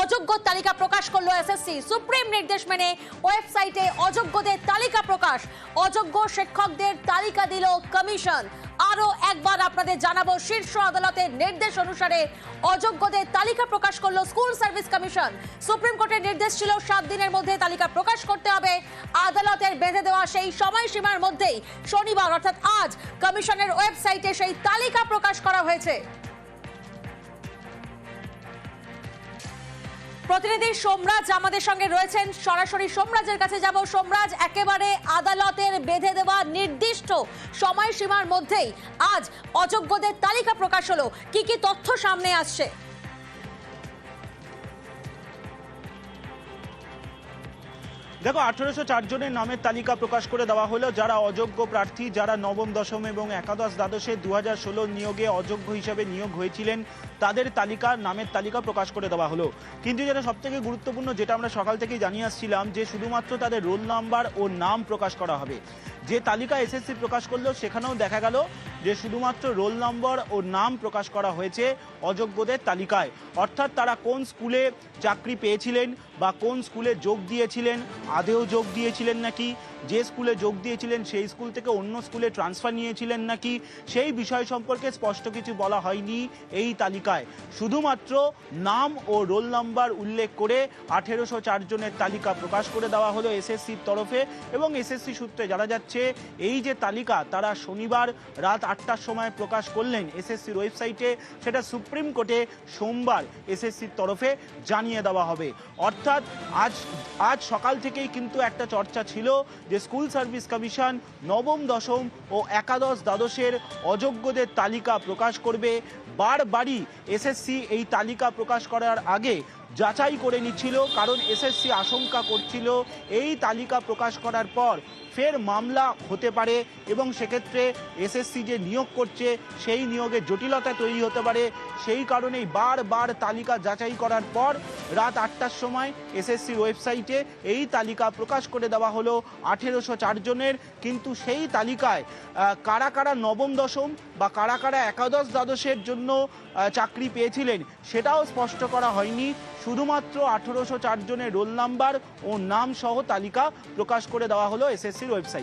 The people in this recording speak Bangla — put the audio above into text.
অযোগ্য তালিকা প্রকাশ করলো এসএসসি। সুপ্রিম নির্দেশ মেনে ওয়েবসাইটে অযোগ্যদের তালিকা প্রকাশ, অযোগ্য শিক্ষকদের তালিকা দিল কমিশন। আরো একবার আপনাদের জানাবো, শীর্ষ আদালতের নির্দেশ অনুসারে অযোগ্যদের তালিকা প্রকাশ করলো স্কুল সার্ভিস কমিশন। সুপ্রিম কোর্টের নির্দেশ ছিল 7 দিনের মধ্যে তালিকা প্রকাশ করতে হবে। আদালতের বেঁধে দেওয়া সেই সময়সীমার মধ্যেই শনিবার অর্থাৎ আজ কমিশনের ওয়েবসাইটে সেই তালিকা প্রকাশ করা হয়েছে। প্রতিনিধি সোমরাজ আমাদের সঙ্গে রয়েছেন, সরাসরি সোমরাজের কাছে যাব। সোমরাজ, একেবারে আদালতের বেঁধে দেওয়া নির্দিষ্ট সময়সীমার মধ্যেই আজ অযোগ্যদের তালিকা প্রকাশ হলো, কি কি তথ্য সামনে আসছে? দেখো, 1804 জনের নামের তালিকা প্রকাশ করে দেওয়া হলো, যারা অযোগ্য প্রার্থী, যারা নবম, দশম এবং একাদশ দ্বাদশে 2016 নিয়োগে অযোগ্য হিসেবে নিয়োগ হয়েছিলেন, তাদের নামের তালিকা প্রকাশ করে দেওয়া হলো। কিন্তু যেটা সবথেকে গুরুত্বপূর্ণ, যেটা আমরা সকাল থেকেই জানিয়ে আসছিলাম, যে শুধুমাত্র তাদের রোল নাম্বার ও নাম প্রকাশ করা হবে। যে তালিকা এসএসসি প্রকাশ করলো সেখানেও দেখা গেল যে শুধুমাত্র রোল নম্বর ও নাম প্রকাশ করা হয়েছে অযোগ্যদের তালিকায়। অর্থাৎ তারা কোন স্কুলে চাকরি পেয়েছিলেন বা কোন স্কুলে যোগ দিয়েছিলেন, আদেও যোগ দিয়েছিলেন নাকি, যে স্কুলে যোগ দিয়েছিলেন সেই স্কুল থেকে অন্য স্কুলে ট্রান্সফার নিয়েছিলেন নাকি, সেই বিষয় সম্পর্কে স্পষ্ট কিছু বলা হয়নি এই তালিকায়। শুধুমাত্র নাম ও রোল নাম্বার উল্লেখ করে 1804 জনের তালিকা প্রকাশ করে দেওয়া হলো এসএসসির তরফে। এবং এসএসসি সূত্রে জানা যাচ্ছে, এই যে তালিকা তারা শনিবার রাত 8টার সময় প্রকাশ করলেন এসএসসির ওয়েবসাইটে, সেটা সুপ্রিম কোর্টে সোমবার এসএসসির তরফে জানিয়ে দেওয়া হবে। অর্থাৎ আজ সকাল থেকেই কিন্তু একটা চর্চা ছিল যে স্কুল সার্ভিস কমিশন নবম, দশম ও একাদশ দ্বাদশের অযোগ্যদের তালিকা প্রকাশ করবে। বারবারই এসএসসি এই তালিকা প্রকাশ করার আগে যাচাই করে নিচ্ছিল, কারণ এসএসসি আশঙ্কা করছিল এই তালিকা প্রকাশ করার পর ফের মামলা হতে পারে এবং সেক্ষেত্রে এসএসসি যে নিয়োগ করছে সেই নিয়োগে জটিলতা তৈরি হতে পারে। সেই কারণেই বারবার তালিকা যাচাই করার পর রাত 8টার সময় এসএসসির ওয়েবসাইটে এই তালিকা প্রকাশ করে দেওয়া হলো 1804 জনের। কিন্তু সেই তালিকায় কারা কারা নবম, দশম বা কারা কারা একাদশ দ্বাদশের জন্য চাকরি পেয়েছিলেন সেটাও স্পষ্ট করা হয়নি। শুধুমাত্র 1804 জনের রোল নাম্বার ও নাম সহ তালিকা প্রকাশ করে দেওয়া হলো এসএসসির ওয়েবসাইটে।